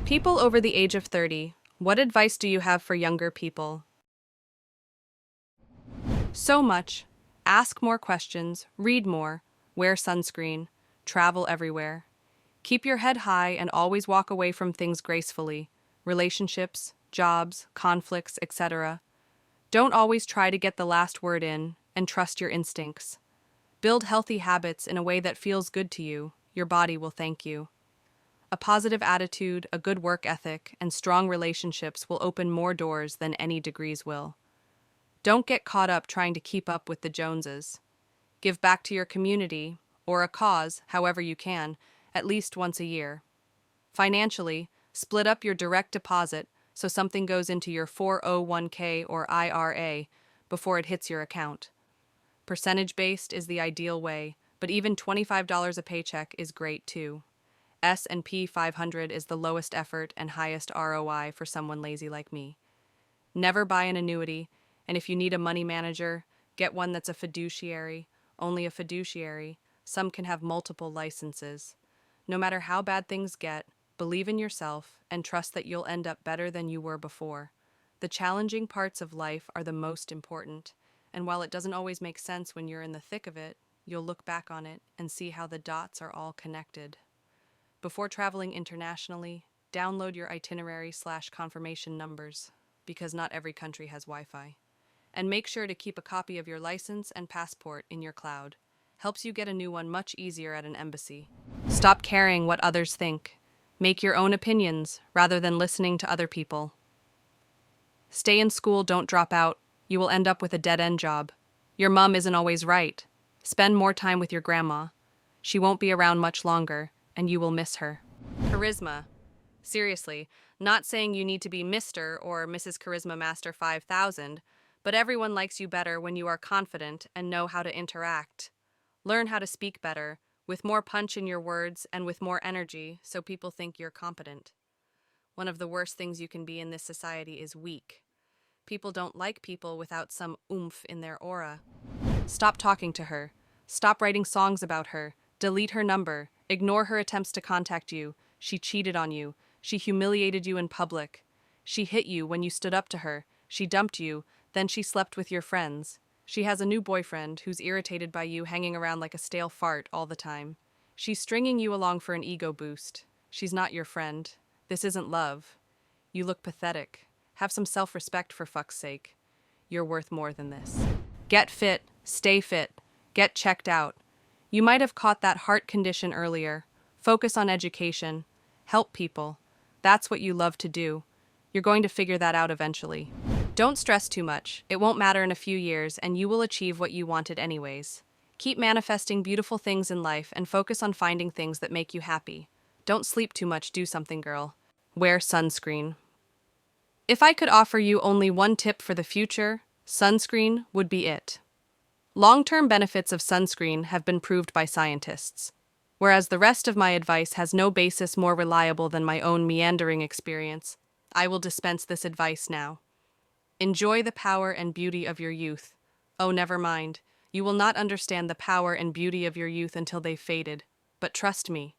People over the age of 30, what advice do you have for younger people? So much. Ask more questions, read more, wear sunscreen, travel everywhere. Keep your head high and always walk away from things gracefully relationships, jobs, conflicts, etc. Don't always try to get the last word in, and trust your instincts. Build healthy habits in a way that feels good to you. Your body will thank you. A positive attitude, a good work ethic, and strong relationships will open more doors than any degrees will. Don't get caught up trying to keep up with the Joneses. Give back to your community, or a cause, however you can, at least once a year. Financially, split up your direct deposit so something goes into your 401k or IRA before it hits your account. Percentage-based is the ideal way, but even $25 a paycheck is great too. S&P 500 is the lowest effort and highest ROI for someone lazy like me. Never buy an annuity, and if you need a money manager, get one that's a fiduciary, only a fiduciary. Some can have multiple licenses. No matter how bad things get, believe in yourself and trust that you'll end up better than you were before. The challenging parts of life are the most important, and while it doesn't always make sense when you're in the thick of it, you'll look back on it and see how the dots are all connected. Before traveling internationally, download your itinerary/confirmation numbers, because not every country has Wi-Fi. And make sure to keep a copy of your license and passport in your cloud. Helps you get a new one much easier at an embassy. Stop caring what others think. Make your own opinions rather than listening to other people. Stay in school, don't drop out. You will end up with a dead-end job. Your mom isn't always right. Spend more time with your grandma. She won't be around much longer, and you will miss her. Charisma. Seriously, not saying you need to be Mr. or Mrs. Charisma Master 5000, but everyone likes you better when you are confident and know how to interact. Learn how to speak better, with more punch in your words and with more energy, so people think you're competent. One of the worst things you can be in this society is weak. People don't like people without some oomph in their aura. Stop talking to her. Stop writing songs about her. Delete her number. Ignore her attempts to contact you. She cheated on you. She humiliated you in public. She hit you when you stood up to her. She dumped you. Then she slept with your friends. She has a new boyfriend who's irritated by you hanging around like a stale fart all the time. She's stringing you along for an ego boost. She's not your friend. This isn't love. You look pathetic. Have some self-respect, for fuck's sake. You're worth more than this. Get fit. Stay fit. Get checked out. You might have caught that heart condition earlier. Focus on education. Help people. That's what you love to do. You're going to figure that out eventually. Don't stress too much. It won't matter in a few years, and you will achieve what you wanted anyways. Keep manifesting beautiful things in life and focus on finding things that make you happy. Don't sleep too much, do something, girl. Wear sunscreen. If I could offer you only one tip for the future, sunscreen would be it. Long-term benefits of sunscreen have been proved by scientists, whereas the rest of my advice has no basis more reliable than my own meandering experience. I will dispense this advice now. Enjoy the power and beauty of your youth. Oh, never mind. You will not understand the power and beauty of your youth until they've faded. But trust me,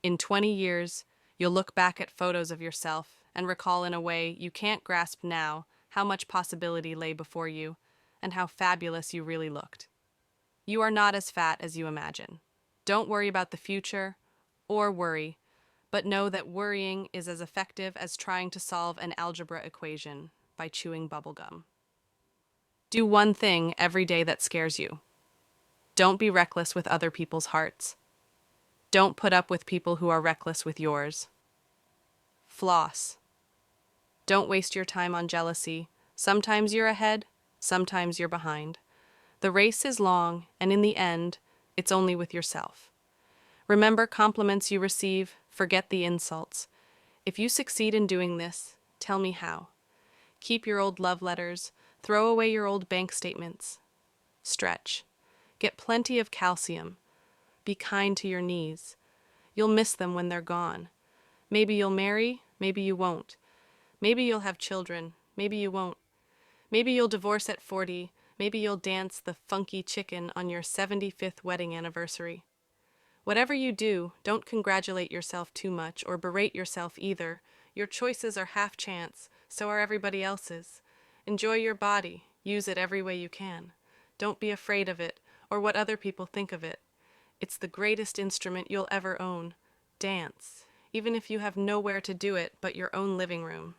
in 20 years, you'll look back at photos of yourself and recall in a way you can't grasp now how much possibility lay before you and how fabulous you really looked. You are not as fat as you imagine. Don't worry about the future, or worry, but know that worrying is as effective as trying to solve an algebra equation by chewing bubblegum. Do one thing every day that scares you. Don't be reckless with other people's hearts. Don't put up with people who are reckless with yours. Floss. Don't waste your time on jealousy. Sometimes you're ahead, sometimes you're behind. The race is long, and in the end, it's only with yourself. Remember compliments you receive, forget the insults. If you succeed in doing this, tell me how. Keep your old love letters, throw away your old bank statements. Stretch. Get plenty of calcium. Be kind to your knees. You'll miss them when they're gone. Maybe you'll marry, maybe you won't. Maybe you'll have children, maybe you won't. Maybe you'll divorce at 40, maybe you'll dance the funky chicken on your 75th wedding anniversary. Whatever you do, don't congratulate yourself too much or berate yourself either. Your choices are half chance, so are everybody else's. Enjoy your body, use it every way you can. Don't be afraid of it, or what other people think of it. It's the greatest instrument you'll ever own. Dance, even if you have nowhere to do it but your own living room.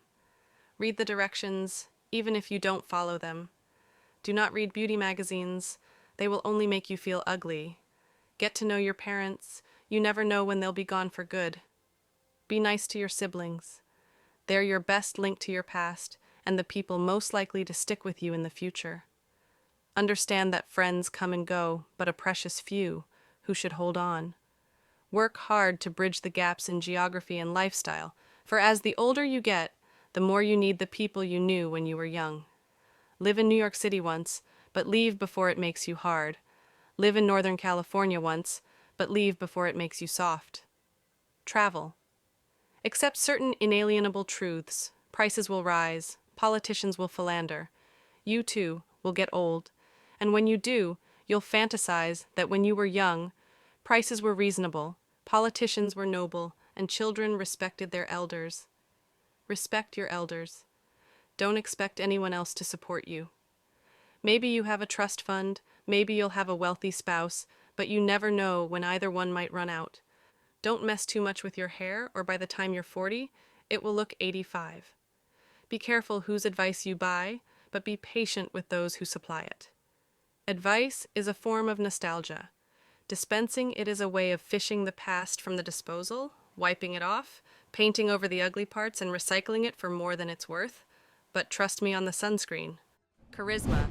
Read the directions, even if you don't follow them. Do not read beauty magazines. They will only make you feel ugly. Get to know your parents. You never know when they'll be gone for good. Be nice to your siblings. They're your best link to your past and the people most likely to stick with you in the future. Understand that friends come and go, but a precious few who should hold on. Work hard to bridge the gaps in geography and lifestyle, for as the older you get, the more you need the people you knew when you were young. Live in New York City once, but leave before it makes you hard. Live in Northern California once, but leave before it makes you soft. Travel. Accept certain inalienable truths. Prices will rise. Politicians will philander. You, too, will get old. And when you do, you'll fantasize that when you were young, prices were reasonable, politicians were noble, and children respected their elders. Respect your elders. Don't expect anyone else to support you. Maybe you have a trust fund, maybe you'll have a wealthy spouse, but you never know when either one might run out. Don't mess too much with your hair, or by the time you're 40, it will look 85. Be careful whose advice you buy, but be patient with those who supply it. Advice is a form of nostalgia. Dispensing it is a way of fishing the past from the disposal, wiping it off, painting over the ugly parts, and recycling it for more than it's worth. But trust me on the sunscreen. Charisma.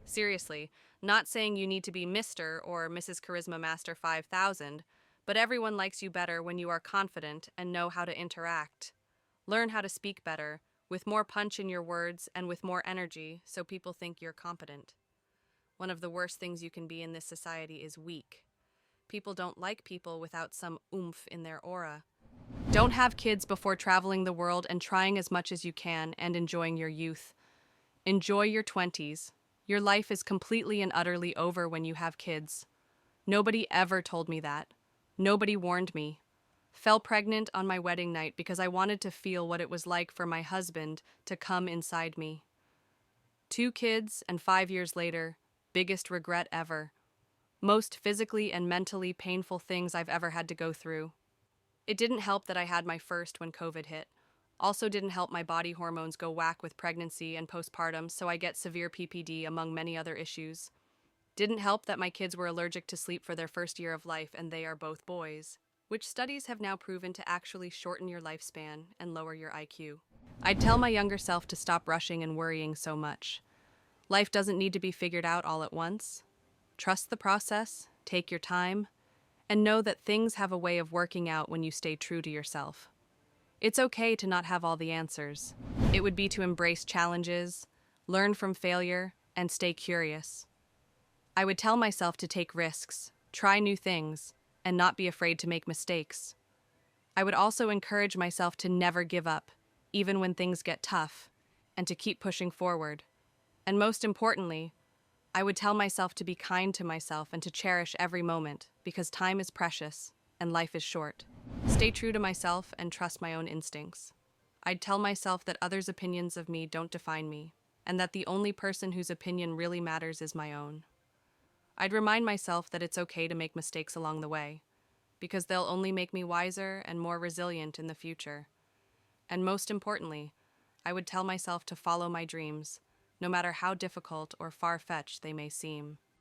Seriously, not saying you need to be Mr. or Mrs. Charisma Master 5000, but everyone likes you better when you are confident and know how to interact. Learn how to speak better, with more punch in your words and with more energy, so people think you're competent. One of the worst things you can be in this society is weak. People don't like people without some oomph in their aura. Don't have kids before traveling the world and trying as much as you can and enjoying your youth. Enjoy your 20s. Your life is completely and utterly over when you have kids. Nobody ever told me that. Nobody warned me. Fell pregnant on my wedding night because I wanted to feel what it was like for my husband to come inside me. 2 kids, and 5 years later, biggest regret ever. Most physically and mentally painful things I've ever had to go through. It didn't help that I had my first when COVID hit. Also didn't help my body hormones go whack with pregnancy and postpartum, so I get severe PPD among many other issues. Didn't help that my kids were allergic to sleep for their first year of life, and they are both boys, which studies have now proven to actually shorten your lifespan and lower your IQ. I'd tell my younger self to stop rushing and worrying so much. Life doesn't need to be figured out all at once. Trust the process, take your time, and know that things have a way of working out when you stay true to yourself. It's okay to not have all the answers. It would be to embrace challenges, learn from failure, and stay curious. I would tell myself to take risks, try new things, and not be afraid to make mistakes. I would also encourage myself to never give up, even when things get tough, and to keep pushing forward. And most importantly, I would tell myself to be kind to myself and to cherish every moment, because time is precious and life is short. Stay true to myself and trust my own instincts. I'd tell myself that others' opinions of me don't define me, and that the only person whose opinion really matters is my own. I'd remind myself that it's okay to make mistakes along the way, because they'll only make me wiser and more resilient in the future. And most importantly, I would tell myself to follow my dreams, no matter how difficult or far-fetched they may seem.